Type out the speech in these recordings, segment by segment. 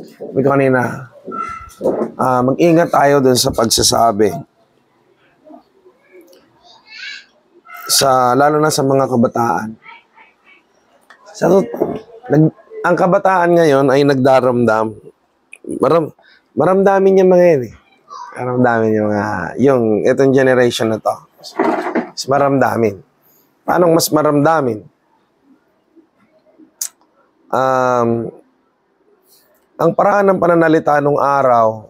sabi ko kanina, mag-ingat tayo dun sa pagsasabi. Lalo na sa mga kabataan. Ang kabataan ngayon ay nagdaramdam. Maramdamin yung mga yun eh. Maramdamin yung itong generation na to. Mas maramdamin. Paano mas maramdamin? Ang paraan ng pananalita nung araw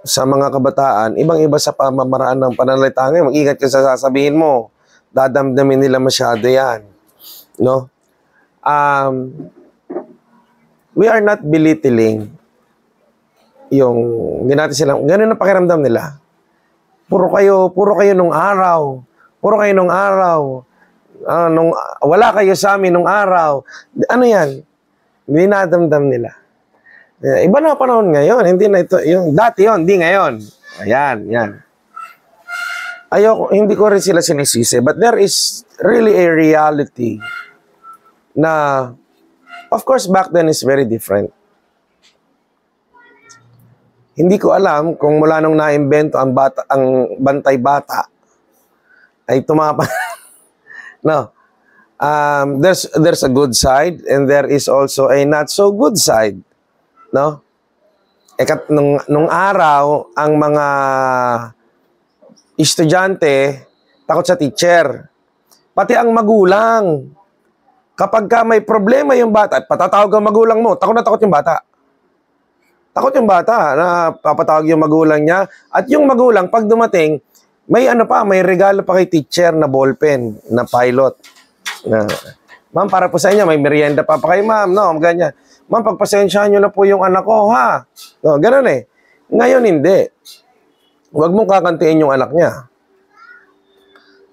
sa mga kabataan, ibang-iba sa pamamaraan ng pananalita ngayon. Mag-ingat ka sa sasabihin mo. Dadamdamin nila masyado yan. No? We are not belittling yung, hindi natin silang, ganun ang pakiramdam nila. Puro kayo nung araw. Puro kayo nung araw. Wala kayo sa amin nung araw. Ano yan? Hindi nadamdam nila. Iba na panahon ngayon. Hindi na ito, yung dati yon, hindi ngayon. Ayan, yan. Hindi ko rin sila sinisisi. But there is really a reality na, of course, back then is very different. Hindi ko alam kung mula nung naimbento ang bantay bata ay tumapa. No. There's a good side and there is also a not so good side. No? Nung araw, ang mga estudyante takot sa teacher. Pati ang magulang. Kapag may problema yung bata, patatawag ang magulang mo, takot na takot yung bata. Takot yung bata na papatawag yung magulang niya. At yung magulang, pag dumating, may regalo pa kay teacher na ballpen, na pilot. Ma'am, para po sa inyo, may merienda pa kay ma'am. No, ganyan. Ma'am, pagpasensyahan nyo na po yung anak ko, ha? No, ganun eh. Ngayon, hindi. Huwag mong kakantiin yung anak niya.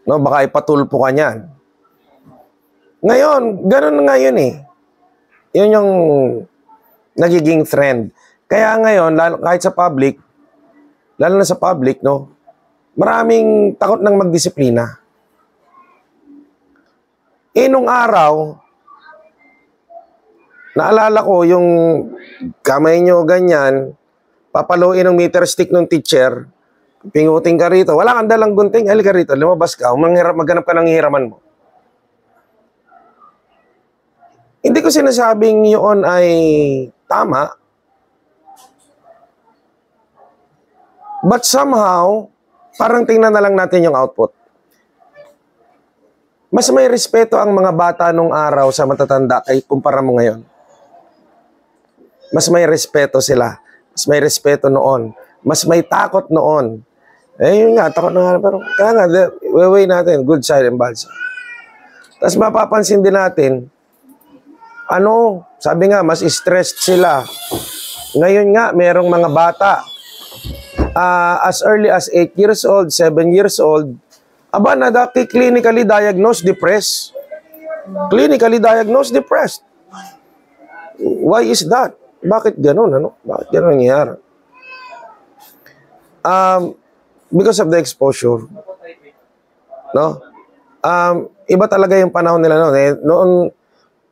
No, baka ipatulpo ka niyan. Ngayon, ganun ngayon eh. Yun yung nagiging trend. Kaya ngayon, kahit sa public, lalo na sa public, no, maraming takot ng magdisiplina. Nung araw, naalala ko yung kamay nyo ganyan, papaluin ng meter stick ng teacher, pinguting ka rito, wala kang dalang gunting, halika rito, lumabas ka, maghanap ka ng hiraman mo. Hindi ko sinasabing yun ay tama, but somehow, parang tingnan na lang natin yung output. Mas may respeto ang mga bata nung araw sa matatanda kay kumpara mo ngayon. Mas may respeto sila. Mas may respeto noon. Mas may takot noon. Yun nga, takot na nga. Pero kaya nga, way natin, good side and bad side. Tapos mapapansin din natin, sabi nga, mas stressed sila. Ngayon nga, merong mga bata, as early as 8 years old, 7 years old, clinically diagnosed depressed. Clinically diagnosed depressed. Why is that? Bakit ganun? Bakit ganun nangyayari? Because of the exposure. No? Iba talaga yung panahon nila noon. Noon,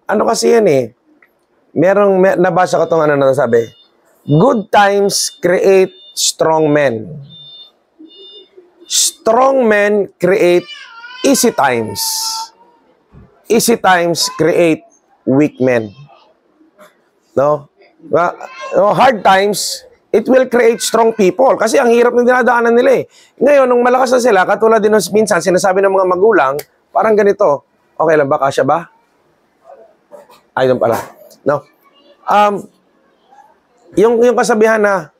kasi yan eh. Nabasa ko itong nasabi. Good times create strong men. Strong men create easy times. Easy times create weak men. No? Hard times, it will create strong people. Kasi ang hirap ng dinadaanan nila eh. Ngayon, nung malakas na sila, katulad din minsan, sinasabi ng mga magulang, parang ganito, okay lang ba? Kasya ba? Ay, doon pala. No? Yung kasabihan na,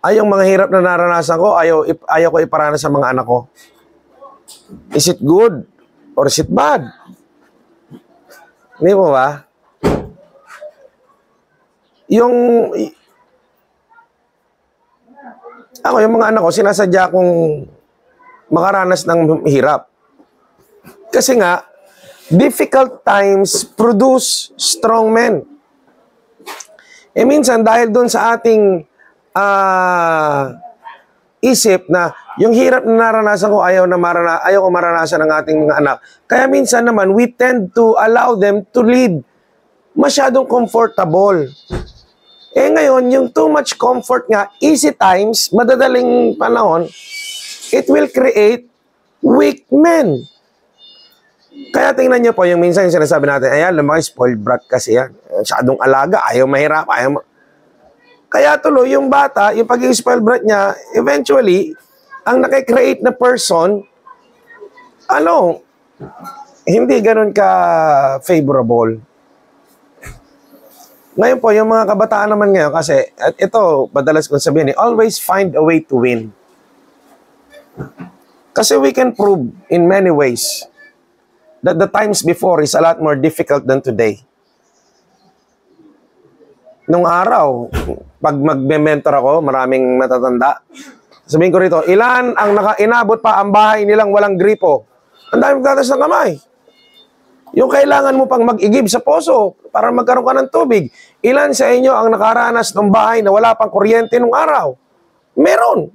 yung mga hirap na naranasan ko, ayaw ko iparanas sa mga anak ko. Is it good? Or is it bad? Hindi mo ba? Yung mga anak ko, sinasadya kong makaranas ng hirap. Kasi nga, difficult times produce strong men. Minsan, dahil doon sa ating isip na yung hirap na naranasan ko, ayaw ko maranasan ng ating mga anak. Kaya minsan naman, we tend to allow them to live masyadong comfortable. Eh ngayon, yung too much comfort nga, easy times, madadaling panahon, it will create weak men. Kaya tingnan niyo po, yung minsan yung sinasabi natin, ayan, lumaki spoiled brat kasi yan. Masyadong alaga, ayaw mahirap, Kaya tuloy, yung bata, yung pagiging spoiled brat niya, eventually, ang nakikreate na person, hindi ganun ka favorable. Ngayon po, yung mga kabataan naman ngayon, kasi, at ito, madalas kong sabihin, always find a way to win. Kasi we can prove in many ways that the times before is a lot more difficult than today. Nung araw, pag magme-mentor ako, maraming natatanda, sabihin ko rito, ilan ang inabot pa ang bahay nilang walang gripo? Ang dami magtatas ng kamay. Yung kailangan mo pang mag-igib sa poso para magkaroon ka ng tubig. Ilan sa inyo ang nakaranas ng bahay na wala pang kuryente nung araw? Meron.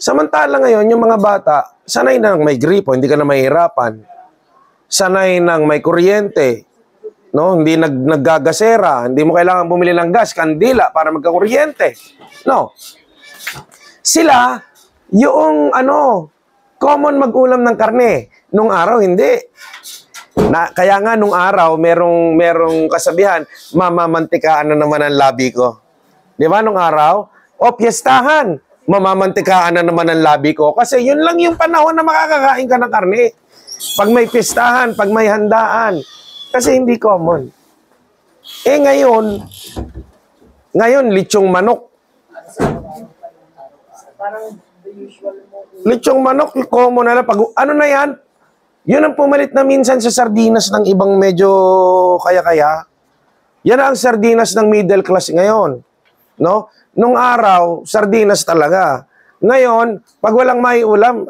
Samantala ngayon, yung mga bata, sanay nang may gripo, hindi ka na mahirapan. Sanay nang may kuryente. No? Hindi naggagasera. Hindi mo kailangan bumili ng gas, kandila para magkakuryente. No. Sila, yung common mag-ulam ng karne. Nung araw, hindi. Kaya nga nung araw, merong kasabihan, mamamantikaan na naman ang labi ko. Di ba nung araw? O piyestahan, mamamantikaan na naman ang labi ko. Kasi yun lang yung panahon na makakakain ka ng karne. Pag may piyestahan, pag may handaan. Kasi hindi common. Eh ngayon, litsong manok. Litsong manok, common na lang. Ano na yan? Yun ang pumalit na minsan sa sardinas ng ibang medyo kaya-kaya. Yan ang sardinas ng middle class ngayon. No? Nung araw, sardinas talaga. Ngayon, pag walang may ulam,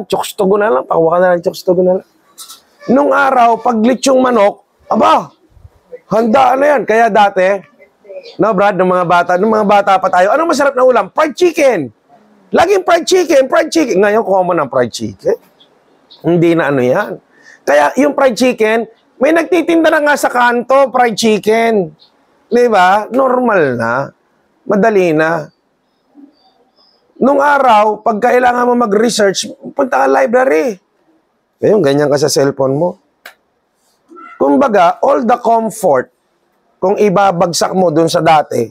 chokstogo na lang. Pakuha ka na lang, chokstogo na lang. Nung araw, pag litsong manok, handa na yan. Kaya dati, no Brad, nung mga bata pa tayo, anong masarap na ulam? Fried chicken. Laging fried chicken. Ngayon, common ang fried chicken. Hindi na yan. Kaya yung fried chicken, may nagtitinda na nga sa kanto, fried chicken. Di ba? Normal na. Madali na. Nung araw, pag kailangan mo mag-research, punta ka library. Ngayon, ganyan ka sa cellphone mo. Kumbaga, all the comfort, kung ibabagsak mo dun sa dati,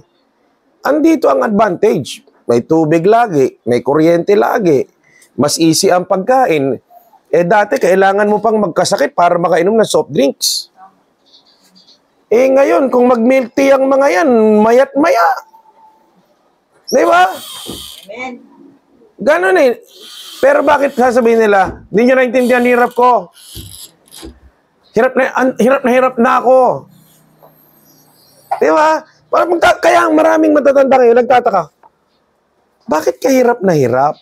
andito ang advantage. May tubig lagi, may kuryente lagi, mas easy ang pagkain. Eh dati, kailangan mo pang magkasakit para makainom ng soft drinks. Eh ngayon, kung mag-milk tea ang mga yan, mayat maya. Di ba? Amen. Ganon eh. Pero bakit sasabihin nila, hindi nyo naintindihan hirap ko. Hirap na ako. Di ba? Kaya maraming matatanda ngayon, nagtataka. Bakit ka hirap na hirap?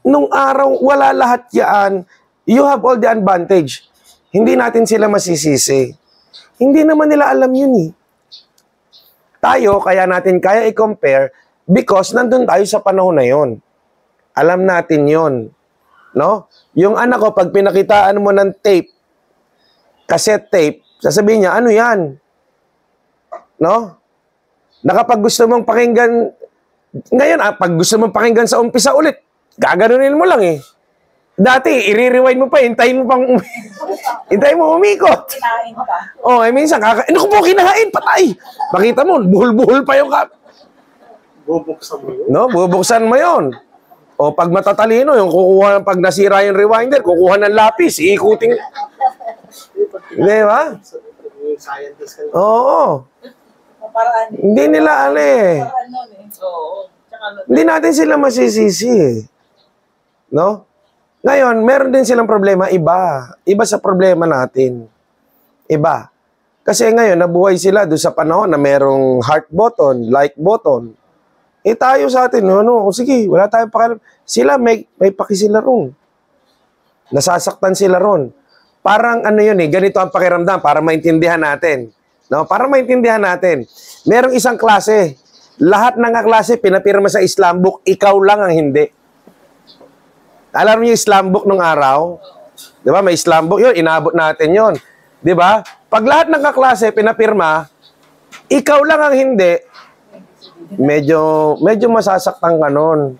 Nung araw, wala lahat yan. You have all the advantage. Hindi natin sila masisisi. Hindi naman nila alam yun eh. Tayo, kaya natin kaya i-compare because nandun tayo sa panahon na yon. Alam natin yon. No? Yung anak ko, pag pinakitaan mo ng tape, cassette tape, sasabihin niya, ano yan? No? Na kapag gusto mong pakinggan, ngayon, pag gusto mong pakinggan sa umpisa ulit, gaganunin mo lang eh. Dati, i-rewind mo pa, hintayin mo umikot. Kinain pa. Oh, minsan, ano ko po kinahain, patay. Makita mo, buhol-buhol pa yung Bubuksan mo yun. No, bubuksan mo yun. O pag matatalino, yung pag nasira yung rewinder, kukuha ng lapis, iikuting. Di ba? Scientist ka. Oo. Paraan. Hindi nila Paraan nun eh. Oo. Hindi natin sila masisisi eh. No? Ngayon, meron din silang problema, iba. Iba sa problema natin. Iba. Kasi ngayon, nabuhay sila doon sa panahon na merong heart button, like button. Eh tayo sa atin, sige, wala tayong pakialam. Sila, may paki sila ron. Nasasaktan sila ron. Parang ganito ang pakiramdam para maintindihan natin. No? Para maintindihan natin. Merong isang klase. Lahat ng klase pinapirma sa Islam book, ikaw lang ang hindi. Alam niyo yung Islam book nung araw? Di ba? May Islam book yun, inabot natin yun. Di ba? Pag lahat ng kaklase pinapirma, ikaw lang ang hindi, medyo masasaktan ka nun.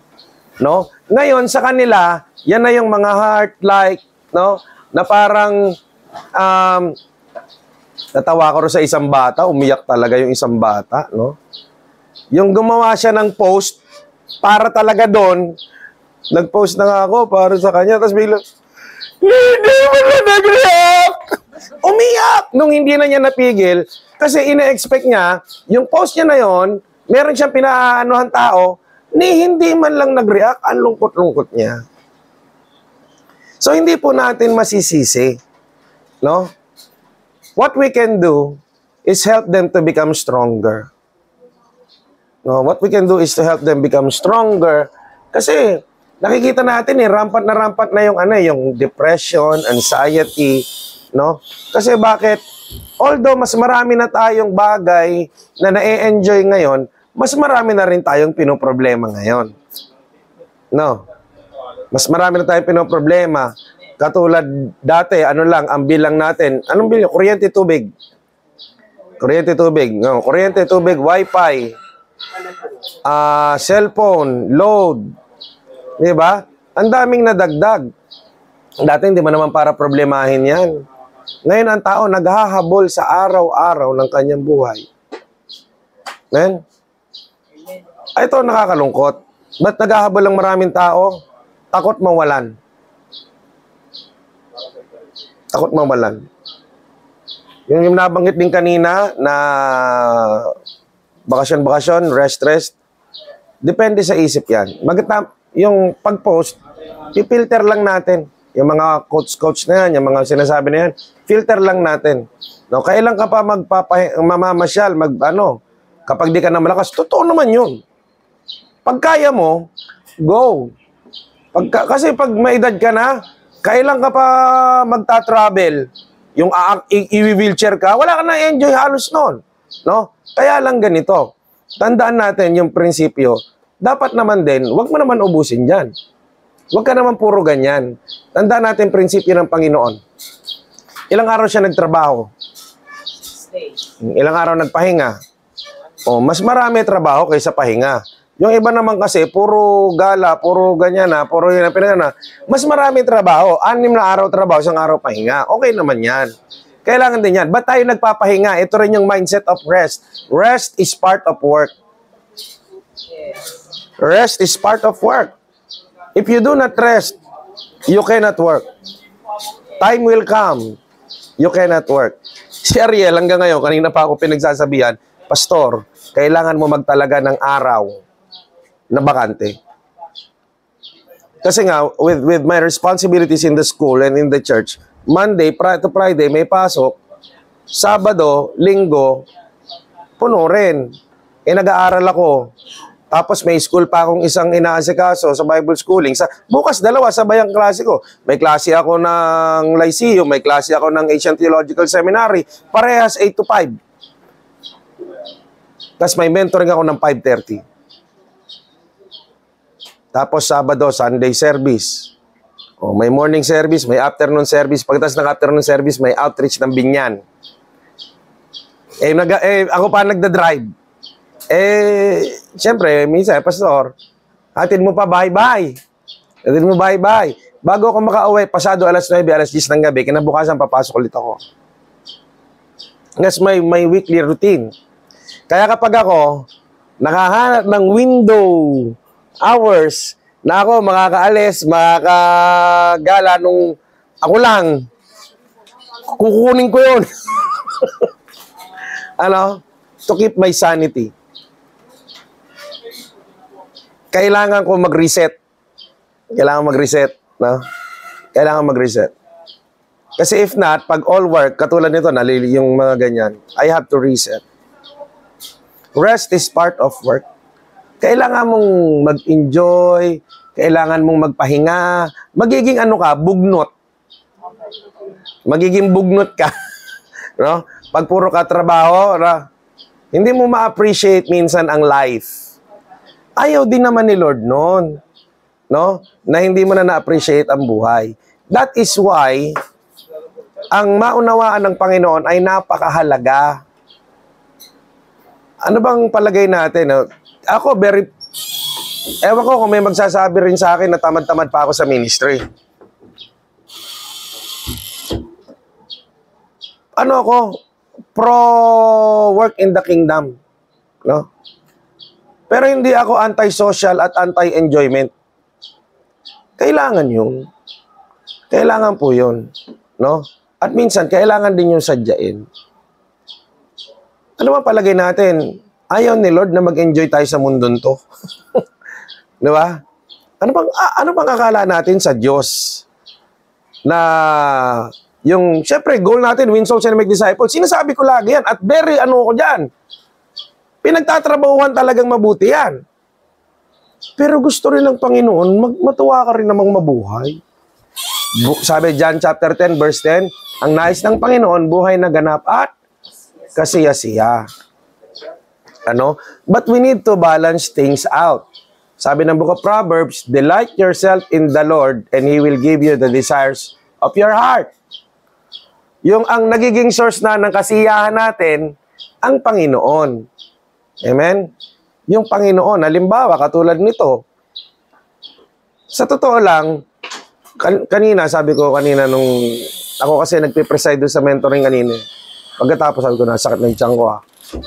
No? Ngayon, sa kanila, yan na yung mga heart-like, no? Na parang, natawa ko rin sa isang bata, umiyak talaga yung isang bata, no? Yung gumawa siya ng post, para talaga doon, nag-post na nga ako para sa kanya, tapos biglang, hindi mo na nag-react! Umiyak! Nung hindi na niya napigil, kasi ina-expect niya, yung post niya na yon, meron siyang pinaanuhan tao, ni hindi man lang nag-react, ang lungkot-lungkot niya. So, hindi po natin masisisi. No? What we can do is help them to become stronger. No? What we can do is to help them become stronger. Kasi, nakikita natin rampant na yung depression, anxiety, no? Kasi bakit? Although mas marami na tayong bagay na na-enjoy ngayon, mas marami na rin tayong pinoproblema ngayon. No? Mas marami na tayong pinoproblema. Katulad dati, ang bilang natin. Anong bilang? Kuryente, tubig. Kuryente, tubig. No, kuryente, tubig, wifi, cellphone, load. Di ba? Ang daming nadagdag. Dati hindi mo naman para problemahin yan. Ngayon ang tao naghahabol sa araw-araw ng kanyang buhay. Men? Ito nakakalungkot. Ba't naghahabol ang maraming tao? Takot mawalan. Takot mawalan. Yung nabanggit din kanina na bakasyon, rest. Depende sa isip yan. Yung pag-post, pipilter lang natin. Yung mga coach na yan, yung mga sinasabi na yan, filter lang natin. No, kailan ka pa mamamasyal, kapag di ka na malakas, totoo naman yun. Pag kaya mo, go. Kasi pag may edad ka na, kailan ka pa magta-travel, yung i-wheelchair ka, wala ka na enjoy halos nun. No? Kaya lang ganito. Tandaan natin yung prinsipyo. Dapat naman din, wag mo naman ubusin dyan. Wag ka naman puro ganyan. Tandaan natin prinsipyo ng Panginoon. Ilang araw siya nagtrabaho? Ilang araw nagpahinga? Mas marami trabaho kaysa pahinga. Yung iba naman kasi, puro gala, puro ganyan na, puro yun na pinagana. Mas marami trabaho. 6 na araw trabaho, 1 araw pahinga. Okay naman yan. Kailangan din yan. Ba't tayo nagpapahinga? Ito rin yung mindset of rest. Rest is part of work. Rest is part of work. If you do not rest, you cannot work. Time will come. You cannot work. Si Ariel, hanggang ngayon, kanina pa ako pinagsasabihan, Pastor, kailangan mo magtalaga ng araw na bakante. Kasi nga, with my responsibilities in the school and in the church, Monday to Friday may pasok, Sabado, Linggo, puno rin. Nag-aaral ako. Tapos may school pa akong isang inaasikaso sa Bible schooling. Bukas 2, sabay ang klase ko. May klase ako ng Lyceum, may klase ako ng Asian Theological Seminary. Parehas 8 to 5. Tapos may mentoring ako ng 5:30. Tapos Sabado, Sunday service. May morning service, may afternoon service. Pagkatapos ng afternoon service, may outreach ng Binyan. Ako pa nagda-drive. Siyempre, minsan, Pastor, hatid mo pa bye-bye. Hatid mo bye-bye. Bago ako makauwi, pasado alas 9, alas 10 ng gabi, kinabukasan papasok ulit ako. Yes, may weekly routine. Kaya kapag ako, nakahanap ng window hours na ako makakaalis, makakagala nung ako lang, kukunin ko yun. To keep my sanity. Kailangan ko mag-reset. No? Kailangan mag-reset. Kasi if not, pag all work, katulad nito, yung mga ganyan, I have to reset. Rest is part of work. Kailangan mong mag-enjoy, kailangan mong magpahinga, magiging bugnot. Magiging bugnot ka. No? Pag puro ka trabaho, hindi mo ma-appreciate minsan ang life. Ayaw din naman ni Lord noon, no? Na hindi mo na na-appreciate ang buhay. That is why ang maunawaan ng Panginoon ay napakahalaga. Ano bang palagay natin? Ako, ewan ko kung may magsasabi rin sa akin na tamad-tamad pa ako sa ministry. Ano ako? Pro-work in the kingdom. No? Pero hindi ako anti-social at anti-enjoyment. Kailangan yun. Kailangan po yun. No? At minsan, kailangan din yung sadyain. Ano ba palagay natin? Ayaw ni Lord na mag-enjoy tayo sa mundon to. Di ba? Ano bang akala natin sa Diyos? Na yung, syempre, goal natin, win souls and make disciples. Sinasabi ko lagi yan. At very ko dyan. Pinagtatrabahuhan talagang mabuti yan. Pero gusto rin ng Panginoon, matuwa ka rin namang mabuhay. Sabi John chapter 10, verse 10, ang nais ng Panginoon, buhay na ganap at kasiya-siya. But we need to balance things out. Sabi ng Book of Proverbs, delight yourself in the Lord and He will give you the desires of your heart. Yung ang nagiging source na ng kasiyahan natin, ang Panginoon. Amen? Yung Panginoon, halimbawa, katulad nito, sa totoo lang, kanina, sabi ko kanina nung, ako kasi nagpipreside doon sa mentoring kanina. Pagkatapos sabi ko, nasakit ng tiyan ko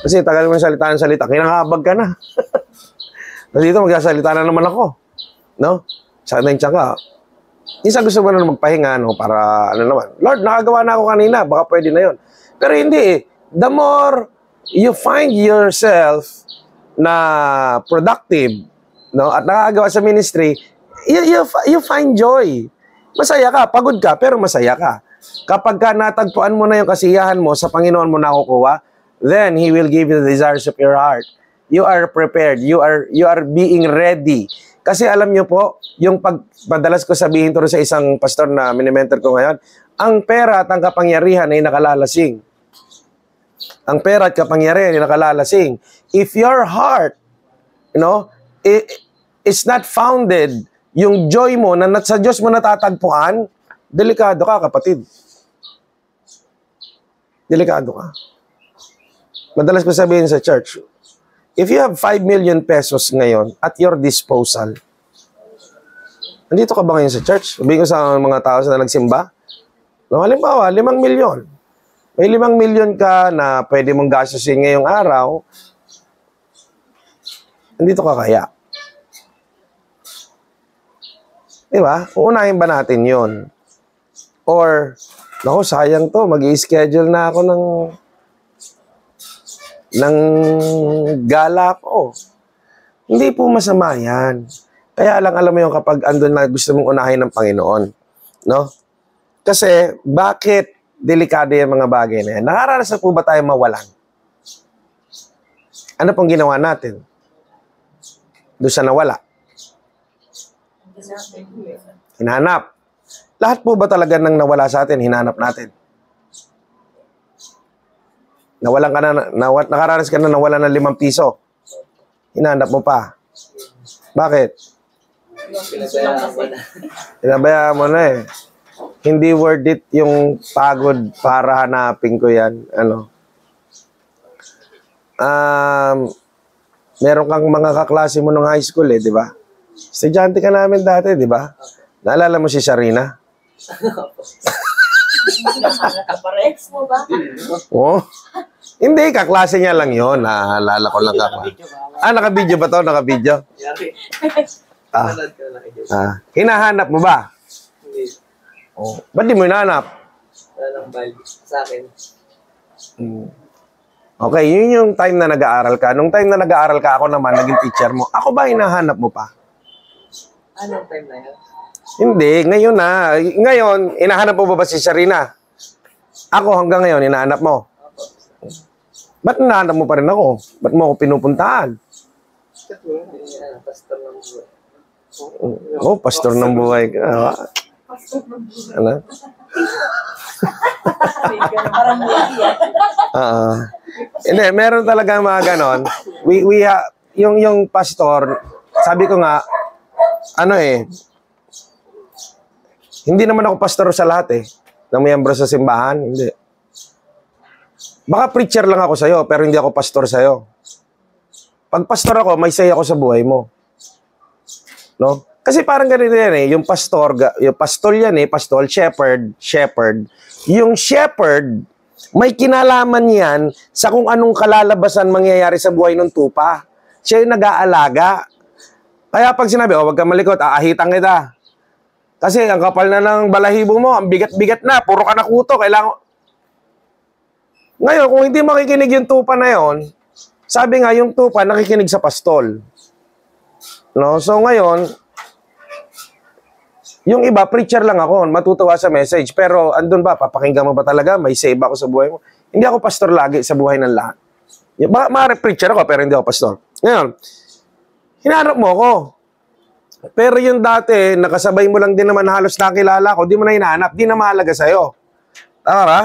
Kasi tagal mo yung salita, kinakabag ka na. Kasi dito magsasalita na naman ako. No? Sakit ng tiyan ka. Minsan gusto mo na magpahinga, para naman. Lord, nakagawa na ako kanina, baka pwede na yun. Pero hindi The more you find yourself na productive, no, at nakakagawa sa ministry, you find joy. Masaya ka, pagod ka, pero masaya ka. Kapag ka natagpuan mo na yung kasiyahan mo, sa Panginoon mo nakukuha, then He will give you the desires of your heart. You are prepared. You are being ready. Kasi alam niyo po, yung madalas ko sabihin to sa isang pastor na minimentor ko ngayon, ang pera at ang kapangyarihan ay nakalalasing. Ang pera at kapangyarihan ay nakalalasing. If your heart, is not founded, yung joy mo na sa Diyos mo natatagpuan, delikado ka, kapatid. Delikado ka. Madalas ko sabihin sa church, if you have 5 million pesos ngayon at your disposal, nandito ka ba ngayon sa church? Sabihin ko sa mga tao na nagsimba, halimbawa, 5 milyon. May 5 milyon ka na pwede mong gastusin ngayong araw, nandito ka kaya? Diba? Uunahin ba natin yon? Or, naku, sayang to, mag-i-schedule na ako ng gala ko. Hindi po masama yan. Kaya lang alam mo yung kapag andun na gusto mong unahin ng Panginoon. No? Kasi, bakit delikado yung mga bagay na yan? Nakaranas na po ba tayo mawalan? Ano pong ginawa natin? Doon sa nawala? Hinanap. Lahat po ba talaga nang nawala sa atin, hinanap natin? Nawalan ka na, nakaranas ka na nawala ng 5 piso. Hinanap mo pa. Bakit? Pinabayaan mo na eh. Hindi worth it yung pagod para hanapin ko yan. Meron kang mga kaklase mo nung high school di ba? Estudyante ka namin dati, di ba? Naalala mo si Sharina? Nakaparex mo ba? Oh. Hindi, kaklase niya lang yon. Naalala ko lang ako. Naka-video ba to? Naka-video? Hinahanap mo ba? Hindi. Oh. Ba't di mo hinahanap? Wala nang value sa akin. Okay, yun yung time na nag-aaral ka. Nung time na nag-aaral ka, ako naman, naging teacher mo. Ako ba hinahanap mo pa? Anong time na yun? Hindi, ngayon na. Ngayon, hinahanap mo ba si Sharina? Ako hanggang ngayon, hinahanap mo. Ba't hinahanap mo pa rin ako? Ba't mo ako pinupuntahan? Pastor ng buhay. Oh, pastor ng buhay ka. Ano? Parang buhay. Hindi, meron talaga mga ganon. Yung pastor, sabi ko nga, hindi naman ako pastor sa lahat Na miyembro sa simbahan? Hindi. Baka preacher lang ako sa'yo, pero hindi ako pastor sa'yo. Pag pastor ako, may say ako sa buhay mo. No? Kasi parang ganito yan eh, yung pastor yan eh, pastor, shepherd. Yung shepherd, may kinalaman yan sa kung anong kalalabasan mangyayari sa buhay ng tupa. Siya yung nag-aalaga. Kaya pag sinabi, huwag kang malikot, aahitan kita. Kasi ang kapal na ng balahibo mo, ang bigat-bigat na, puro ka nakuto, kailangan... Ngayon, kung hindi makikinig yung tupa na yon, sabi nga, yung tupa nakikinig sa pastol. No? So ngayon, yung iba, preacher lang ako, matutuwa sa message, pero andun ba, papakinggan mo ba talaga? May save ako sa buhay mo? Hindi ako pastor lagi sa buhay ng lahat. Maaari preacher ako, pero hindi ako pastor. Ngayon, hinanap mo ako. Pero yung dati, nakasabay mo lang din naman halos nakilala ko, di mo na hinahanap, di na mahalaga sa'yo. Tama ba?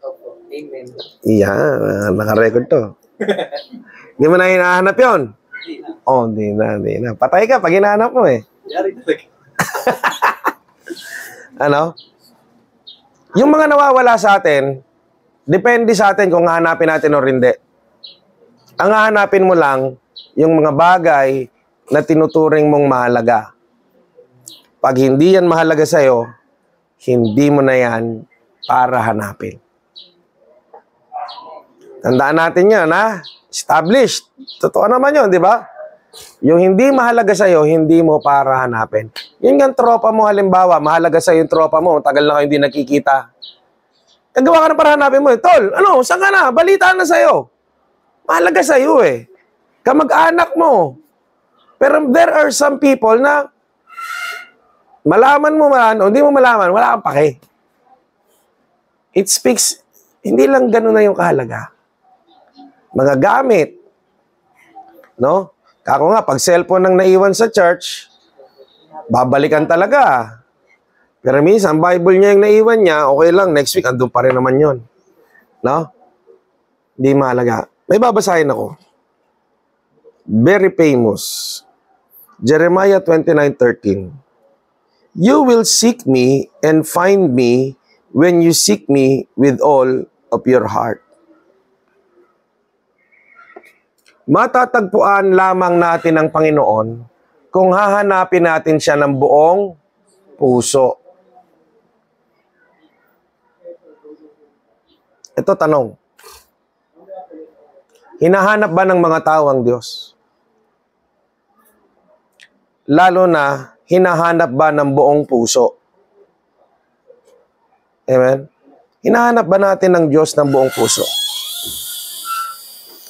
Opo. Amen. Iyan, nakarecord to. Di mo na hinahanap yun? Oh, di na. Patay ka pag hinahanap mo eh. Yari talaga. Ano? Yung mga nawawala sa atin, depende sa atin kung hahanapin natin o hindi. Ang hahanapin mo lang, yung mga bagay na tinuturing mong mahalaga. Pag hindi yan mahalaga sa'yo, hindi mo na yan para hanapin. Tandaan natin yan, ha? Established. Totoo naman yun, di ba? Yung hindi mahalaga sa'yo, hindi mo para hanapin. Yung tropa mo, halimbawa, mahalaga sa'yo yung tropa mo, tagal na kayo hindi nakikita. Nagawa ka na para hanapin mo, tol, ano, saan ka na? Balita na sa'yo. Mahalaga sa'yo eh. Kamag-anak mo. Pero there are some people na malaman mo man o hindi mo malaman, wala kang pake. It speaks, hindi lang ganun na yung kahalaga. Mga gamit. No? Kako nga, pag cellphone nang naiwan sa church, babalikan talaga. Pero minsan, Bible niya yung naiwan niya, okay lang, next week, andun pa rin naman yun. No? Hindi mahalaga. May babasahin ako. Very famous. Jeremiah 29:13. You will seek me and find me when you seek me with all of your heart. Matatagpuan lamang natin ang Panginoon kung hahanapin natin siya ng buong puso. Ito tanong. Hinahanap ba ng mga tao ang Diyos? Lalo na, hinahanap ba ng buong puso? Amen? Hinahanap ba natin ng Diyos ng buong puso?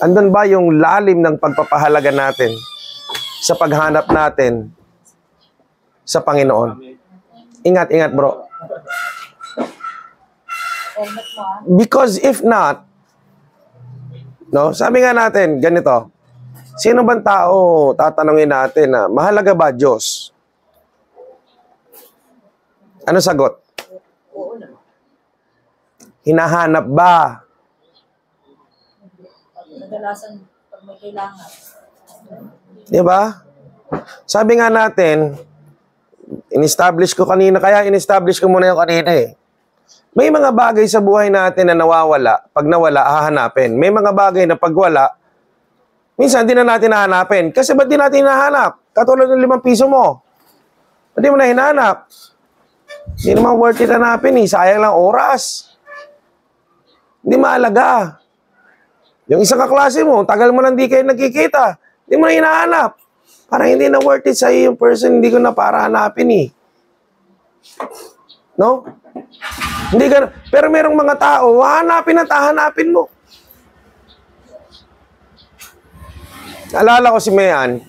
Andun ba yung lalim ng pagpapahalaga natin sa paghanap natin sa Panginoon? Ingat, bro. Because if not, no, sabi nga natin, ganito, sino bang tao tatanungin natin na mahalaga ba Diyos? Ano sagot? Oo naman. Hinahanap ba? Kadalasan, pag may kailangan. Di ba? Sabi nga natin, in-establish ko kanina, kaya in-establish ko muna yung kanina eh. May mga bagay sa buhay natin na nawawala, pag nawala, hahanapin. May mga bagay na pag wala, minsan di na natin hahanapin. Kasi ba't di natin hinahanap? Katulad ng 5 piso mo. Ba't di mo na hinahanap? Hindi naman worth it hanapin eh. Sayang lang oras. Hindi mahalaga. Yung isang kaklase mo, tagal mo nang di kayo nagkikita. Hindi mo na hinahanap. Parang hindi na worth it sa'yo yung person, hindi ko na para hanapin eh. No? Hindi ganun. Pero merong mga tao, hahanapin at hahanapin mo. Naalala ko si Mayan,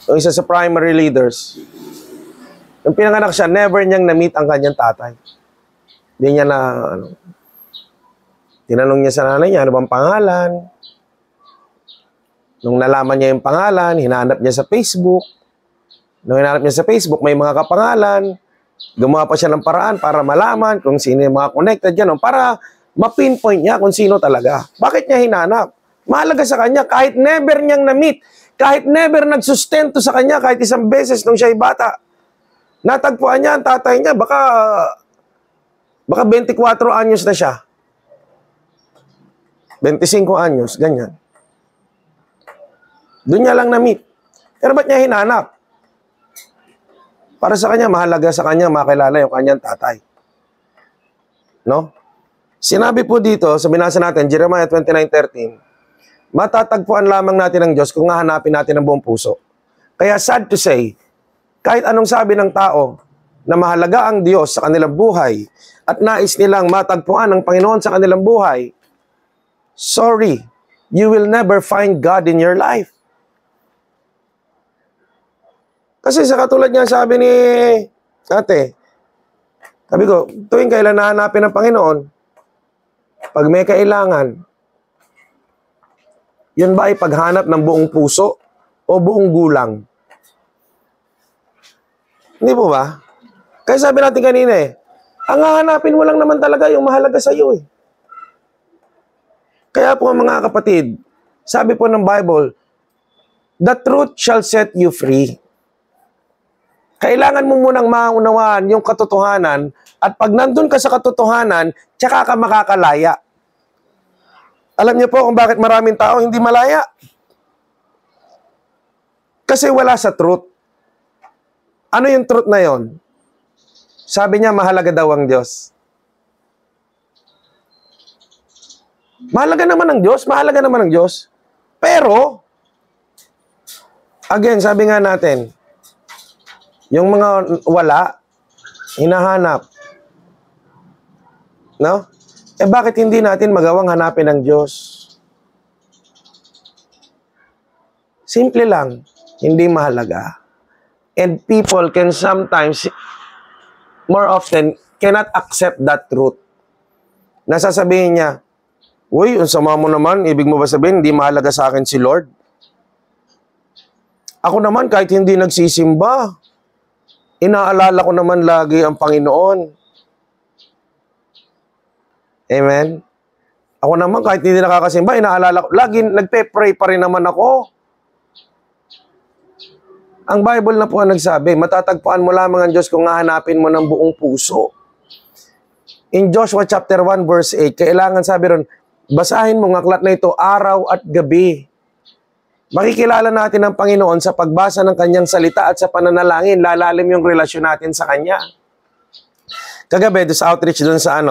yung isa sa primary leaders. Yung pinanganak siya, never niyang na-meet ang kanyang tatay. Hindi niya na, tinanong niya sa nanay niya, ano bang pangalan? Nung nalaman niya yung pangalan, hinanap niya sa Facebook. Nung hinanap niya sa Facebook, may mga kapangalan. Gumawa pa siya ng paraan para malaman kung sino yung mga connected yan, para ma-pinpoint niya kung sino talaga. Bakit niya hinanap? Mahalaga sa kanya, kahit never niyang na-meet, kahit never nagsustento sa kanya, kahit isang beses nung siya'y bata. Natagpuan niya ang tatay niya, baka Baka 24 anyos na siya. 25 anyos, ganyan. Doon niya lang na-meet. Pero ba't niya hinanap? Para sa kanya, mahalaga sa kanya makilala yung kanyang tatay. No? Sinabi po dito, sa binasa natin, Jeremiah 29:13, matatagpuan lamang natin ang Diyos kung hahanapin natin ang buong puso. Kaya sad to say, kahit anong sabi ng tao na mahalaga ang Diyos sa kanilang buhay at nais nilang matagpuan ang Panginoon sa kanilang buhay, sorry, you will never find God in your life. Kasi sa katulad niya sabi ni ate, sabi ko, tuwing kailan nahanapin ng Panginoon, pag may kailangan, yun ba ay paghanap ng buong puso o buong gulang? Hindi po ba? Kaya sabi natin kanina ang hahanapin mo lang naman talaga yung mahalaga sa iyo Kaya po mga kapatid, sabi po ng Bible, the truth shall set you free. Kailangan mo munang maunawaan yung katotohanan at pag nandun ka sa katotohanan, tsaka ka makakalaya. Alam niyo po kung bakit maraming tao hindi malaya? Kasi wala sa truth. Ano yung truth na yon? Sabi niya, mahalaga daw ang Diyos. Mahalaga naman ang Diyos, mahalaga naman ang Diyos. Pero, again, sabi nga natin, yung mga wala, hinahanap. No? Bakit hindi natin magawang hanapin ang Diyos? Simple lang, hindi mahalaga. And people can sometimes, more often, cannot accept that truth. Nasasabihin niya, uy, ang sama mo naman, ibig mo ba sabihin, hindi mahalaga sa akin si Lord? Ako naman, kahit hindi nagsisimba, inaalala ko naman lagi ang Panginoon. Amen? Ako naman, kahit hindi nakakasimba, inaalala ko, lagi nagpe-pray pa rin naman ako. Ang Bible na po ang nagsabi, matatagpuan mo lamang ang Diyos kung hahanapin mo ng buong puso. In Joshua chapter 1 verse 8, kailangan sabi ron, basahin mo ang aklat na ito araw at gabi. Makikilala natin ang Panginoon sa pagbasa ng kanyang salita at sa pananalangin, lalalim yung relasyon natin sa kanya. Kagabi, sa outreach doon sa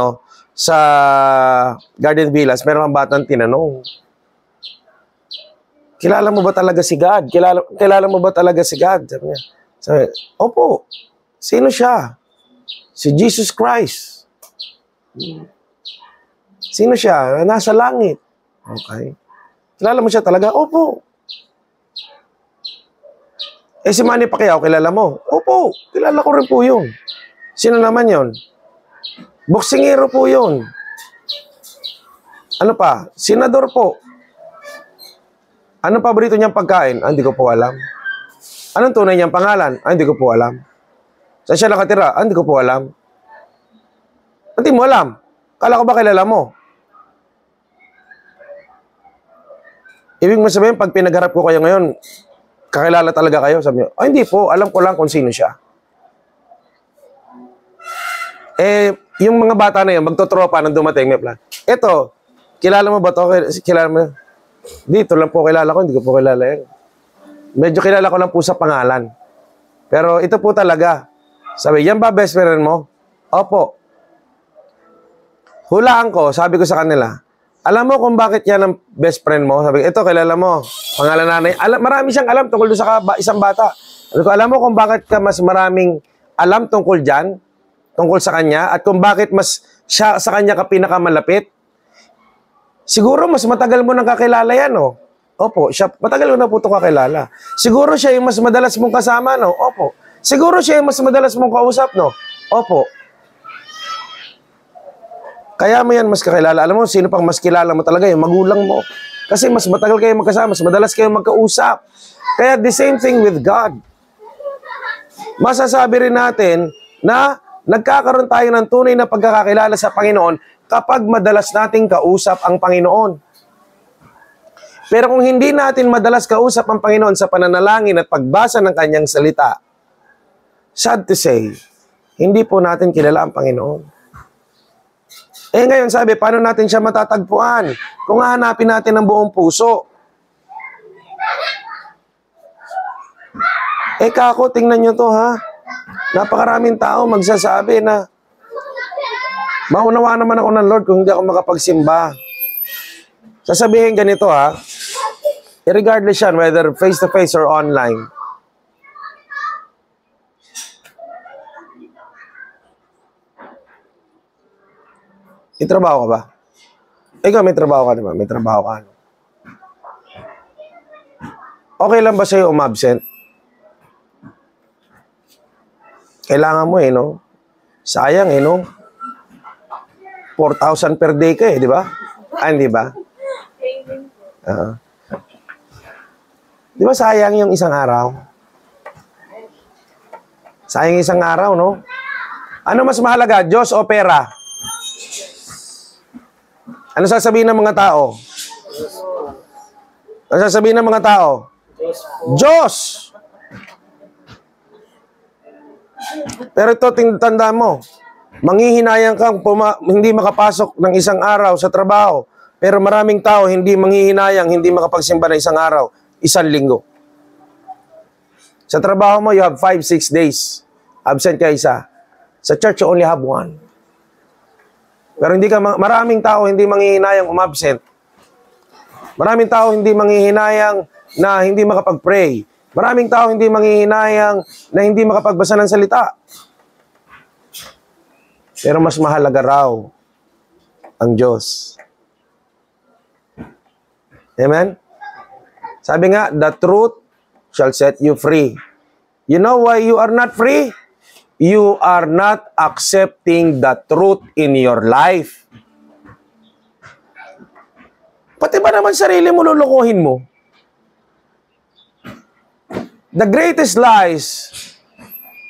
sa Garden Villas, meron ang batang tinanong, kilala mo ba talaga si God? Kilala mo ba talaga si God? Sabi, opo. Sino siya? Si Jesus Christ. Sino siya? Nasa langit. Okay. Kilala mo siya talaga? Opo. Si Manny Pacquiao, kilala mo? Opo. Kilala ko rin po yun. Sino naman yun? Boksingero po yun. Ano pa? Senador po. Anong paborito niyang pagkain? Hindi ko po alam. Anong tunay niyang pangalan? Hindi ko po alam. Saan siya nakatira? Hindi ko po alam. Hindi mo alam. Kala ko ba kilala mo? Ibig mo sabihin, pag pinagharap ko kayo ngayon, kakilala talaga kayo? Sabi niyo, hindi po. Alam ko lang kung sino siya. Yung mga bata na yun, magtotropa nang dumating, may plan. Eto, kilala mo ba to? Kilala mo? Dito lang po kilala ko, hindi ko po kilala yan. Medyo kilala ko lang po sa pangalan. Pero ito po talaga. Sabi, yan ba best friend mo? Opo. Hulaan ko, sabi ko sa kanila, alam mo kung bakit yan ang best friend mo? Sabi ko, ito kilala mo, pangalan nanay. Marami siyang alam tungkol doon sa isang bata. Sabi ko, alam mo kung bakit ka mas maraming alam tungkol dyan? Tungkol sa kanya? At kung bakit mas siya sa kanya ka pinakamalapit? Siguro mas matagal mo nang kakilala yan, no? Opo, siya, matagal mo na po ito kakilala. Siguro siya yung mas madalas mong kasama, no? Opo. Siguro siya yung mas madalas mong kausap, no? Opo. Kaya mo yan mas kakilala. Alam mo, sino pang mas kilala mo talaga? Yung magulang mo. Kasi mas matagal kayo magkasama, mas madalas kayo magkausap. Kaya the same thing with God. Masasabi rin natin na nagkakaroon tayo ng tunay na pagkakakilala sa Panginoon kapag madalas nating kausap ang Panginoon. Pero kung hindi natin madalas kausap ang Panginoon sa pananalangin at pagbasa ng kanyang salita, sad to say, hindi po natin kilala ang Panginoon. Eh ngayon sabi, paano natin siya matatagpuan? Kung hahanapin natin ng buong puso. Eh kako, tingnan nyo to ha. Napakaraming tao magsasabi na maunawa naman ako ng Lord kung hindi ako makapagsimba. Sasabihin ganito ha. Regardless yan, whether face-to-face or online. May trabaho ka ba? Ikaw, may trabaho ka naman. May trabaho ka. Okay lang ba sa'yo umabsent? Kailangan mo no? Sayang no? 4,000 per day ka di ba? Hindi ba? Di ba sayang yung isang araw? Sayang isang araw, no? Ano mas mahalaga, Diyos o pera? Ano sasabihin ng mga tao? Ano sasabihin ng mga tao? Diyos! Pero ito, tanda mo, manghihinayang kang hindi makapasok ng isang araw sa trabaho, pero maraming tao hindi manghihinayang, hindi makapagsimba ng isang araw, isang linggo. Sa trabaho mo, you have 5-6 days. Absent ka isa. Sa church, you only have 1. Pero maraming tao hindi manghihinayang umabsent. Maraming tao hindi manghihinayang na hindi makapag-pray. Maraming tao hindi manghihinayang na hindi makapagbasa ng salita. Pero mas mahalaga raw ang Diyos. Amen? Sabi nga, the truth shall set you free. You know why you are not free? You are not accepting the truth in your life. Pati ba naman sarili mo lulukuhin mo? The greatest lies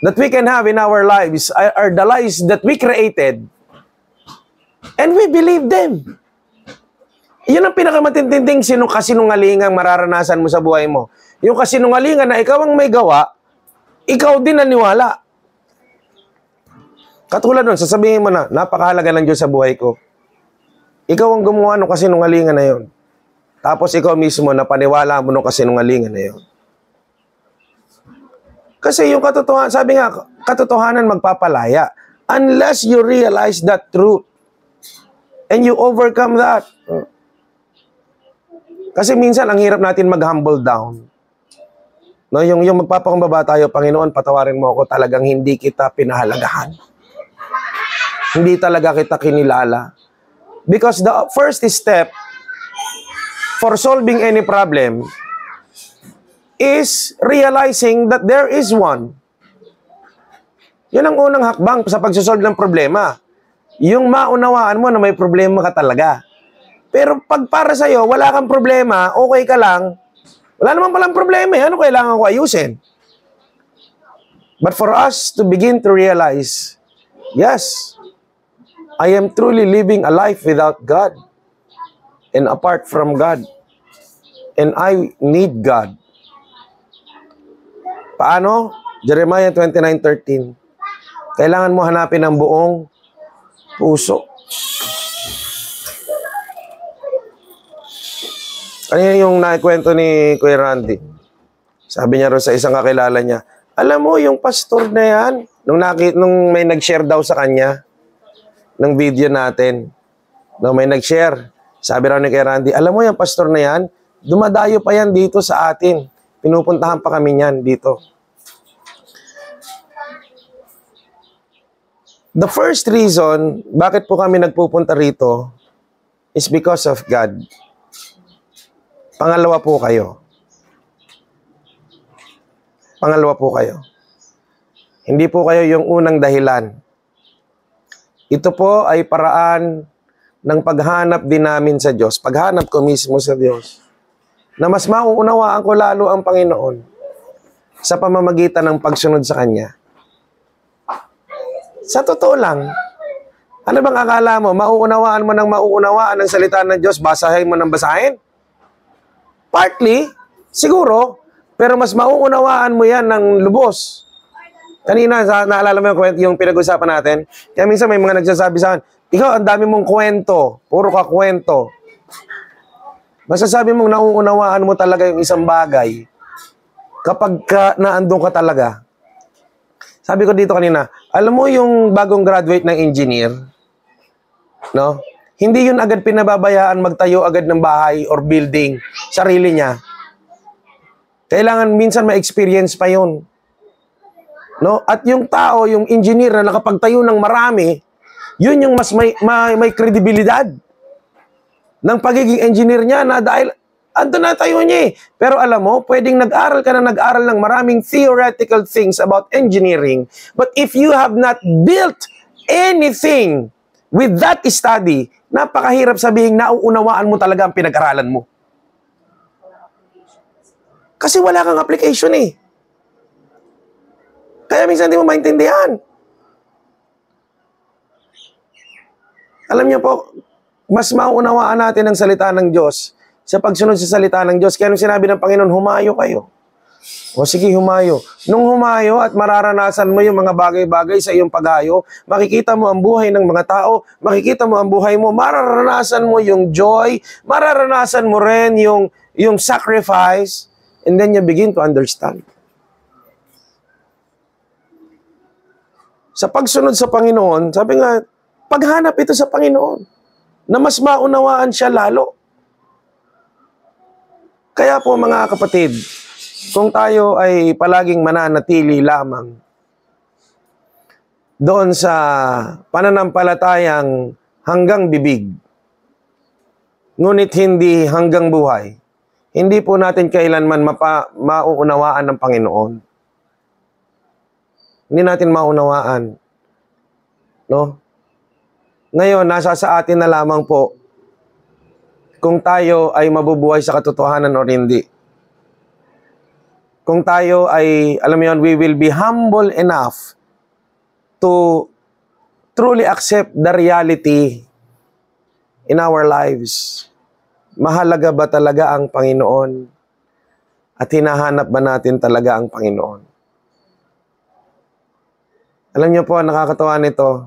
that we can have in our lives are the lies that we created and we believe them. Yun ang pinakamatinding kasinungalingang mararanasan mo sa buhay mo. Yung kasinungalingan na ikaw ang may gawa, ikaw din naniwala. Katulad nun, sasabihin mo na, napakahalaga ng Diyos sa buhay ko. Ikaw ang gumawa ng kasinungalingan na yun. Tapos ikaw mismo napaniwala mo ng kasinungalingan na yun. Kasi yung katotohanan, sabi nga, katotohanan magpapalaya. Unless you realize that truth. And you overcome that. Kasi minsan, ang hirap natin mag-humble down. No, yung magpapakumbaba tayo, Panginoon, patawarin mo ako, talagang hindi kita pinahalagahan. Hindi talaga kita kinilala. Because the first step for solving any problem is realizing that there is one. Yan ang unang hakbang sa pagsosolve ng problema. Yung maunawaan mo na may problema ka talaga. Pero pag para sa'yo, wala kang problema, okay ka lang, wala naman palang problema. Ano kailangan ko ayusin? But for us to begin to realize, yes, I am truly living a life without God and apart from God. And I need God. Paano? Jeremiah 29:13. Kailangan mo hanapin ang buong puso. Ano yung naikwento ni Kuya Randy? Sabi niya rin sa isang kakilala niya, alam mo yung pastor na yan, nung may nag-share daw sa kanya ng video natin, nung may nag-share, sabi raw ni Kuya Randy, alam mo yung pastor na yan, dumadayo pa yan dito sa atin. Pinupuntahan pa kami niyan dito. The first reason bakit po kami nagpupunta rito is because of God. Pangalawa po kayo. Pangalawa po kayo. Hindi po kayo yung unang dahilan. Ito po ay paraan ng paghanap din namin sa Diyos. Paghanap ko mismo sa Diyos. Na mas mauunawaan ko lalo ang Panginoon sa pamamagitan ng pagsunod sa Kanya. Sa totoo lang, ano bang akala mo? Mauunawaan mo ng mauunawaan ang salita ng Diyos, basahin mo ng basahin? Partly, siguro, pero mas mauunawaan mo yan ng lubos. Kanina, naalala mo yung pinag-usapan natin? Kaya minsan may mga nagsasabi sa akin, Ikaw, ang dami mong kwento. Puro ka kwento. Masasabi mong nauunawaan mo talaga yung isang bagay kapag naandun ka talaga. Sabi ko dito kanina, alam mo yung bagong graduate ng engineer, no? Hindi yun agad pinababayaan magtayo agad ng bahay or building, sarili niya. Kailangan minsan ma-experience pa yun. No? At yung tao, yung engineer na nakapagtayo ng marami, yun yung mas may kredibilidad ng pagiging engineer niya na dahil ando na tayo niya eh. Pero alam mo, pwedeng nag-aral ka na nag-aral ng maraming theoretical things about engineering. But if you have not built anything with that study, napakahirap sabihin nauunawaan mo talaga ang pinag-aralan mo. Kasi wala kang application eh. Kaya minsan hindi mo maintindihan. Alam niyo po, mas mauunawaan natin ang salita ng Diyos sa pagsunod sa salita ng Diyos. Kaya nung sinabi ng Panginoon, humayo kayo. O sige, humayo. Nung humayo at mararanasan mo yung mga bagay-bagay sa iyong paghayo, makikita mo ang buhay ng mga tao, makikita mo ang buhay mo, mararanasan mo yung joy, mararanasan mo rin yung sacrifice, and then you begin to understand. Sa pagsunod sa Panginoon, sabi nga, paghanap ito sa Panginoon, na mas maunawaan siya lalo. Kaya po mga kapatid, kung tayo ay palaging mananatili lamang doon sa pananampalatayang hanggang bibig, ngunit hindi hanggang buhay, hindi po natin kailanman mauunawaan ng Panginoon. Hindi natin maunawaan. No? Ngayon, nasa sa atin na lamang po kung tayo ay mabubuhay sa katotohanan o hindi. Kung tayo ay, alam mo yun, we will be humble enough to truly accept the reality in our lives. Mahalaga ba talaga ang Panginoon? At hinahanap ba natin talaga ang Panginoon? Alam niyo po, nakakatawa nito,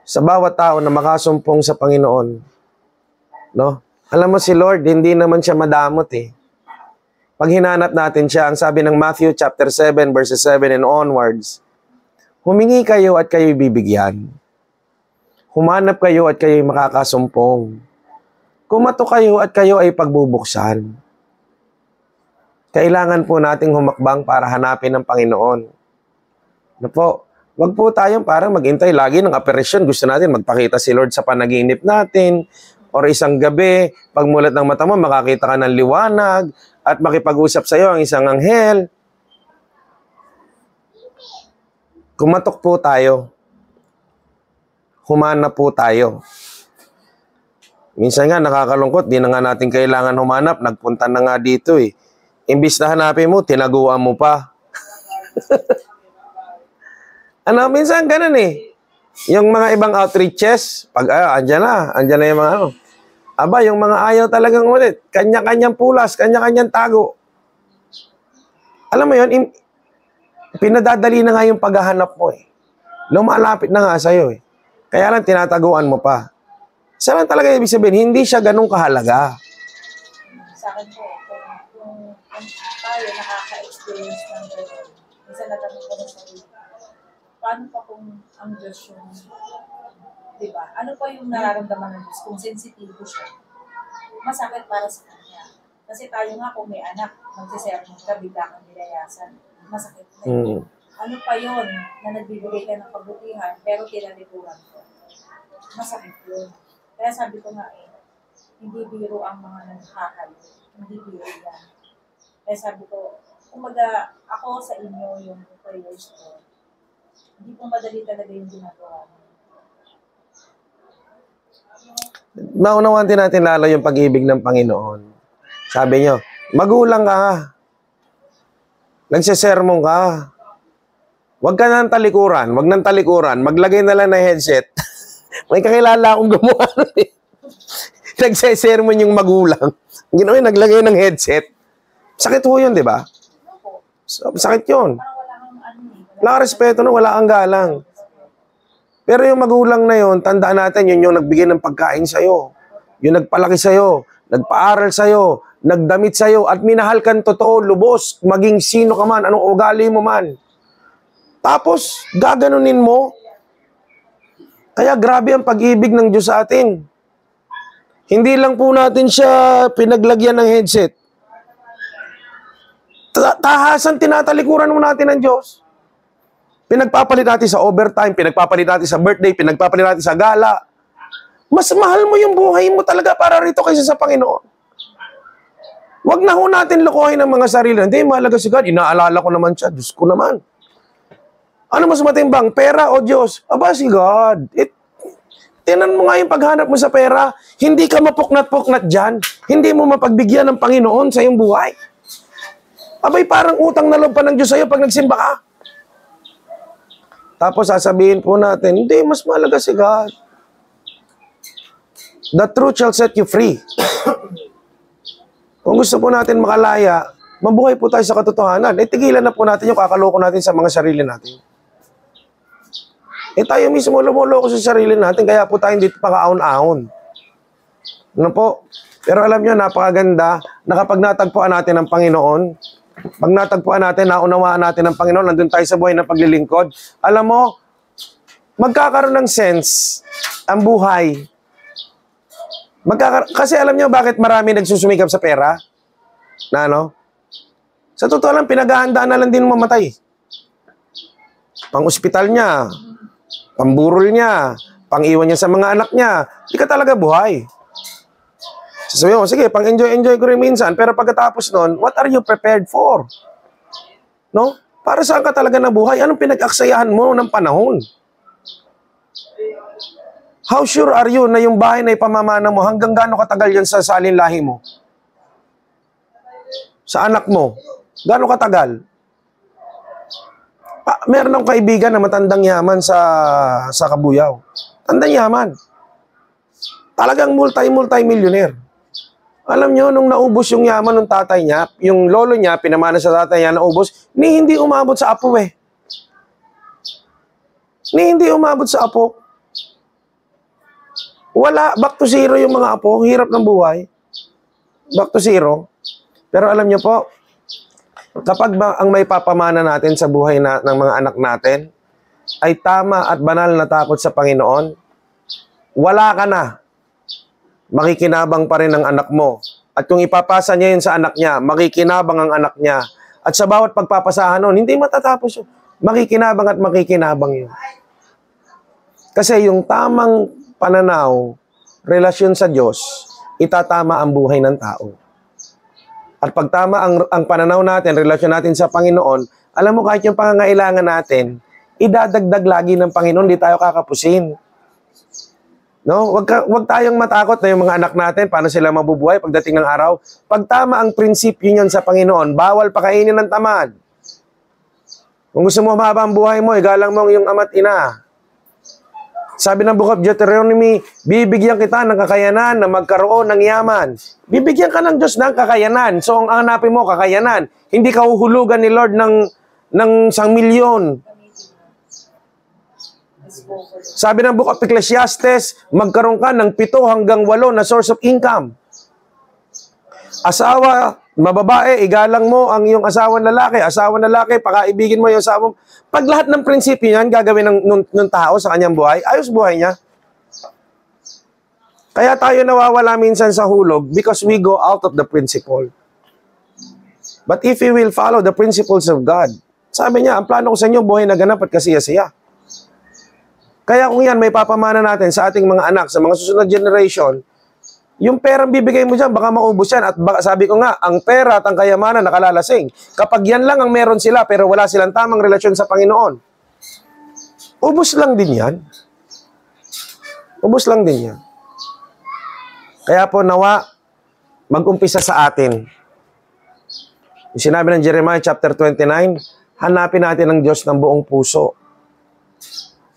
sa bawat tao na makasumpong sa Panginoon, no? Alam mo si Lord, hindi naman siya madamot eh. Pag hinanap natin siya, ang sabi ng Matthew chapter 7 verses 7 and onwards, humingi kayo at kayo'y bibigyan. Humanap kayo at kayo'y makakasumpong. Kumato kayo at kayo ay pagbubuksan. Kailangan po nating humakbang para hanapin ang Panginoon. Ano po? Wag po tayong parang maghintay lagi ng apparition. Gusto natin magpakita si Lord sa panaginip natin. Or isang gabi, pagmulat ng mata mo, makakita ka ng liwanag at makipag-usap sa iyo ang isang anghel. Kumatok po tayo. Humanap po tayo. Minsan nga nakakalungkot, di na nga natin kailangan humanap. Nagpunta na nga dito eh. Imbis na hanapin mo, tinaguan mo pa. Minsan ganun eh. Yung mga ibang outreaches, pag andyan na yung mga Aba, yung mga ayaw talagang ulit, kanya-kanyang pulas, kanya-kanyang tago. Alam mo yun, pinadadali na nga yung paghahanap mo eh. Lumalapit na nga sa'yo eh. Kaya lang tinataguan mo pa. Isa lang talaga ibig sabihin, hindi siya ganun kahalaga. Sa akin po, kung tayo nakaka-experience ng gano'n, minsan natanong ko na sarili, paano pa kung ang Diyos yung, di ba? Ano pa yung nararamdaman ng Diyos kung sensitibo siya? Masakit para sa Kanya. Kasi tayo nga kung may anak, magsisermon ka, bigla kang nilayasan. Masakit na yun. Ano pa yun na nagbibigay ka ng kabutihan, pero tinalikuran ko? Masakit yun. Kaya sabi ko nga hindi biro ang mga nanghakal. Hindi biro yan. Kaya sabi ko, kumaga ako sa inyo yung prayers ko, hindi po madali talaga yung ginagawa. Maunawan din natin lalo yung pag-ibig ng Panginoon. Sabi nyo, magulang ka. Nagsisermon ka. Huwag ka nang talikuran. Huwag nang talikuran. Maglagay na lang ng headset. May kakilala akong gumawa nun eh. Nagsisermon yung magulang. Ginawa yung naglagay ng headset. Sakit ho yun, di ba? Sakit yun. Wala kang respeto na, wala kang galang. Pero yung magulang na yon, tandaan natin, yun yung nagbigay ng pagkain sa'yo. Yung nagpalaki sa'yo, nagpaaral sa'yo, nagdamit sa'yo, at minahal kan totoo, lubos, maging sino ka man, anong ugali mo man. Tapos, gaganunin mo. Kaya grabe ang pag-ibig ng Diyos sa atin. Hindi lang po natin siya pinaglagyan ng headset. Tahasan, tinatalikuran mo natin ng Diyos. Pinagpapalit natin sa overtime, pinagpapalit natin sa birthday, pinagpapalit natin sa gala. Mas mahal mo yung buhay mo talaga para rito kaysa sa Panginoon. Huwag na ho natin lokohin ang mga sarili. Hindi, mahalaga si God. Inaalala ko naman siya. Diyos ko naman. Ano mas matimbang? Pera o Diyos? Aba, si God. Tinan mo nga yung paghanap mo sa pera. Hindi ka mapuknat-puknat dyan. Hindi mo mapagbigyan ng Panginoon sa iyong buhay. Abay, parang utang na loob pa ng Diyos sa'yo pag nagsimba ka. Tapos sasabihin po natin, hindi, mas mahalaga si God. The truth shall set you free. Kung gusto po natin makalaya, mabuhay po tayo sa katotohanan. Tigilan na po natin yung kakaloko natin sa mga sarili natin. Tayo mismo lumuloko sa sarili natin, kaya po tayo dito pakaon-ahon. Ano po? Pero alam nyo, napakaganda na kapag natagpuan natin ang Panginoon, pag natagpuan natin, naunawaan natin ang Panginoon, nandun tayo sa buhay ng paglilingkod, alam mo, magkakaroon ng sense ang buhay. Kasi alam nyo bakit marami nagsusumikap sa pera? Na ano? Sa totoo lang, pinaghahandaan na lang din mamatay. Pang-ospital niya, pamburol niya, pang-iwan niya sa mga anak niya, hindi ka talaga buhay. Sasabihin mo, sige, pang-enjoy ko rin minsan, pero pagkatapos nun, what are you prepared for? No? Para saan ka talaga nabuhay? Anong pinag-aksayahan mo ng panahon? How sure are you na yung bahay na ipamamana mo, hanggang gaano katagal yan sa salinlahi mo? Sa anak mo? Gaano katagal? Meron akong kaibigan na matandang yaman sa Kabuyaw. Tandang yaman. Talagang multi-millionaire. Alam nyo, nung naubos yung yaman ng tatay niya, yung lolo niya, pinamana sa tatay niya, naubos, hindi umabot sa apo eh. Hindi umabot sa apo. Wala, back to zero yung mga apo, hirap ng buhay. Back to zero. Pero alam nyo po, kapag ang may papamana natin sa buhay ng mga anak natin, ay tama at banal na takot sa Panginoon, wala ka na. Makikinabang pa rin ang anak mo. At kung ipapasa niya yun sa anak niya, makikinabang ang anak niya. At sa bawat pagpapasahan nun, hindi matatapos yun. Makikinabang at makikinabang yun. Kasi yung tamang pananaw, relasyon sa Diyos, itatama ang buhay ng tao. At pag tama ang pananaw natin, relasyon natin sa Panginoon, alam mo kahit yung pangangailangan natin, idadagdag lagi ng Panginoon, di tayo kakapusin. No? Wag tayong matakot na yung mga anak natin, paano sila mabubuhay pagdating ng araw. Pag tama ang prinsipyo niyan sa Panginoon, bawal pakainin ng tamad. Kung gusto mo mahaba ang buhay mo, igalang mo ang iyong ama't ina. Sabi ng Book of Deuteronomy, bibigyan kita ng kakayanan na magkaroon ng yaman. Bibigyan ka ng Diyos ng kakayanan. So, ang hanapin mo, kakayanan. Hindi ka huhulugan ni Lord ng 1 milyon. Sabi ng Book of Ecclesiastes, magkaroon ka ng 7 hanggang 8 na source of income. Asawa, mababae, igalang mo ang iyong asawang lalaki. Asawang lalaki, pakaibigin mo yung asawa mo. Pag lahat ng prinsipyo yan, gagawin ng tao sa kanyang buhay, ayos buhay niya. Kaya tayo nawawala minsan sa hulog because we go out of the principle. But if you will follow the principles of God, sabi niya, ang plano ko sa inyo, buhay na ganap at kasiya-siya. Kaya kung yan, may papamana natin sa ating mga anak, sa mga susunod generation, yung perang bibigay mo dyan, baka maubos yan. At baka, sabi ko nga, ang pera at ang kayamanan nakalalasing. Kapag yan lang ang meron sila, pero wala silang tamang relasyon sa Panginoon, ubos lang din yan. Ubos lang din yan. Kaya po, nawa, mag-umpisa sa atin. Yung sinabi ng Jeremiah chapter 29, hanapin natin ang Diyos ng buong puso.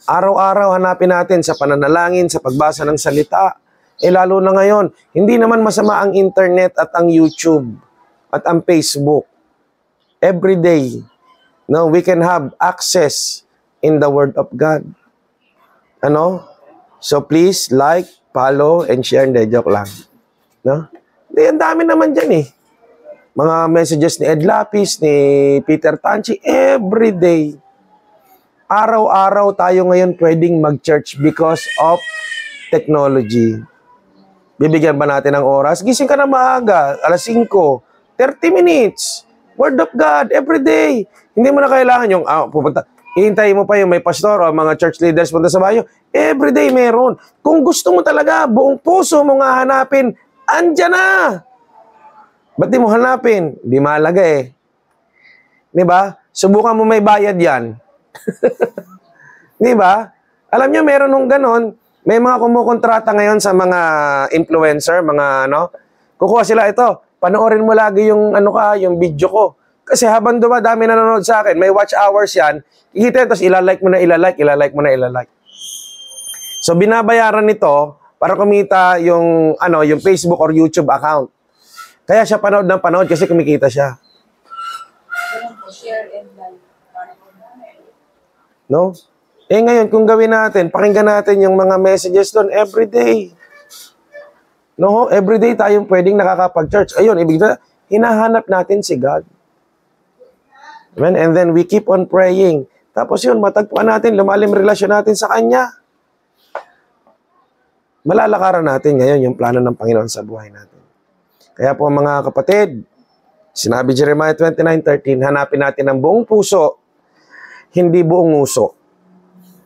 Araw-araw hanapin natin sa pananalangin, sa pagbasa ng salita. Lalo na ngayon, hindi naman masama ang internet at ang YouTube at ang Facebook. Every day, no, we can have access in the Word of God. Ano? So please like, follow, and share. Hindi, joke lang. No? Hindi, ang dami naman dyan eh. Mga messages ni Ed Lapis, ni Peter Tanchi, everyday. Araw-araw tayo ngayon pwedeng mag-church because of technology. Bibigyan ba natin ng oras? Gising ka na maaga, alas 5, 30 minutes. Word of God, everyday. Hindi mo na kailangan yung, pupunta, hihintayin mo pa yung may pastor o mga church leaders punta sa bayo. Everyday meron. Kung gusto mo talaga, buong puso mo nga hanapin, andyan na. Ba't di mo hanapin? Di mahalaga eh. Di ba? Subukan mo may bayad yan. Di ba? Alam nyo, meron nung ganon, may mga kumukontrata ngayon sa mga influencer, mga kukuha sila ito, panoorin mo lagi yung yung video ko. Kasi habang dumadami nanonood sa akin, may watch hours yan, kikita tapos ilalike mo na ilalike mo na ilalike. So binabayaran nito para kumita yung yung Facebook or YouTube account. Kaya siya panood ng panood kasi kumikita siya. Ganun po, share and like. No? Ngayon, kung gawin natin, pakinggan natin yung mga messages doon everyday. No? Everyday tayong pwedeng nakakapag-church. Ayun, ibig na, hinahanap natin si God. Amen? And then we keep on praying. Tapos yun, matagpuan natin, lumalim relasyon natin sa Kanya. Malalakaran natin ngayon yung plano ng Panginoon sa buhay natin. Kaya po mga kapatid, sinabi Jeremiah 29:13, hanapin natin ang buong puso, hindi buong uso.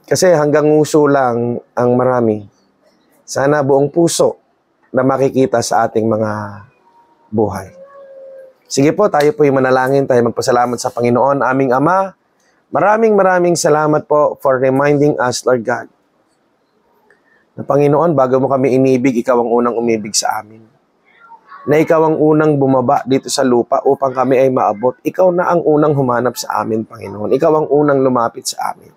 Kasi hanggang uso lang ang marami. Sana buong puso na makikita sa ating mga buhay. Sige po, tayo po yung manalangin, tayo magpasalamat sa Panginoon, aming Ama. Maraming salamat po for reminding us, Lord God, na Panginoon, bago mo kami inibig, ikaw ang unang umibig sa amin. Na ikaw ang unang bumaba dito sa lupa upang kami ay maabot. Ikaw na ang unang humanap sa amin, Panginoon. Ikaw ang unang lumapit sa amin.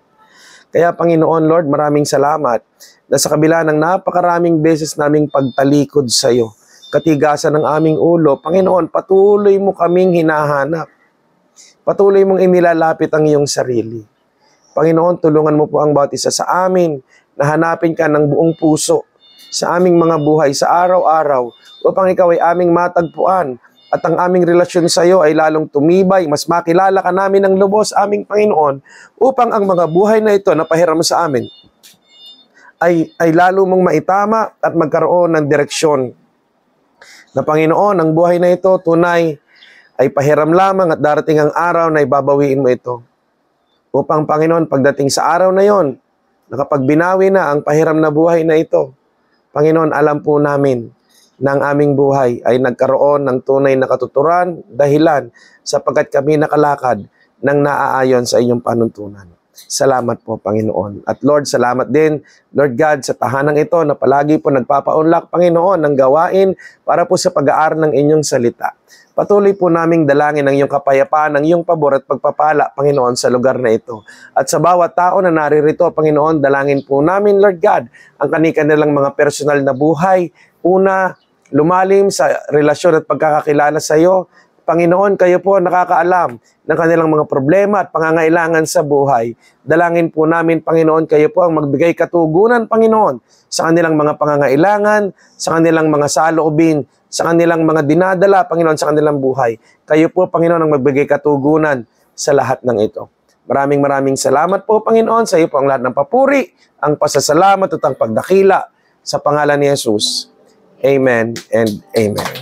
Kaya, Panginoon, Lord, maraming salamat na sa kabila ng napakaraming beses naming pagtalikod sa iyo, katigasan ng aming ulo, Panginoon, patuloy mo kaming hinahanap. Patuloy mong inilalapit ang iyong sarili. Panginoon, tulungan mo po ang bawat isa sa amin na hanapin ka ng buong puso sa aming mga buhay sa araw-araw upang ikaw ay aming matagpuan at ang aming relasyon sa iyo ay lalong tumibay, mas makilala ka namin ng lubos, aming Panginoon, upang ang mga buhay na ito na pahiram mo sa amin ay lalo mong maitama at magkaroon ng direksyon. Na Panginoon, ang buhay na ito tunay ay pahiram lamang at darating ang araw na ibabawiin mo ito. Upang Panginoon, pagdating sa araw na yon, nakapagbinawi na ang pahiram na buhay na ito, Panginoon, alam po namin na ang aming buhay ay nagkaroon ng tunay na katuturan, dahilan sapagkat kami nakalakad ng naaayon sa inyong panuntunan. Salamat po, Panginoon. At Lord, salamat din, Lord God, sa tahanang ito na palagi po nagpapaunlak, Panginoon, ng gawain para po sa pag-aaral ng inyong salita. Patuloy po naming dalangin ang iyong kapayapaan, ang iyong pabor at pagpapala, Panginoon, sa lugar na ito. At sa bawat tao na naririto, Panginoon, dalangin po namin, Lord God, ang kanilang mga personal na buhay. Una, lumalim sa relasyon at pagkakakilala sa iyo. Panginoon, kayo po nakakaalam ng kanilang mga problema at pangangailangan sa buhay. Dalangin po namin, Panginoon, kayo po ang magbigay katugunan, Panginoon, sa kanilang mga pangangailangan, sa kanilang mga saloobin, sa kanilang mga dinadala, Panginoon, sa kanilang buhay. Kayo po, Panginoon, ang magbigay katugunan sa lahat ng ito. Maraming salamat po, Panginoon, sa iyo po ang lahat ng papuri, ang pasasalamat at ang pagdakila sa pangalan ni Jesus. Amen and amen.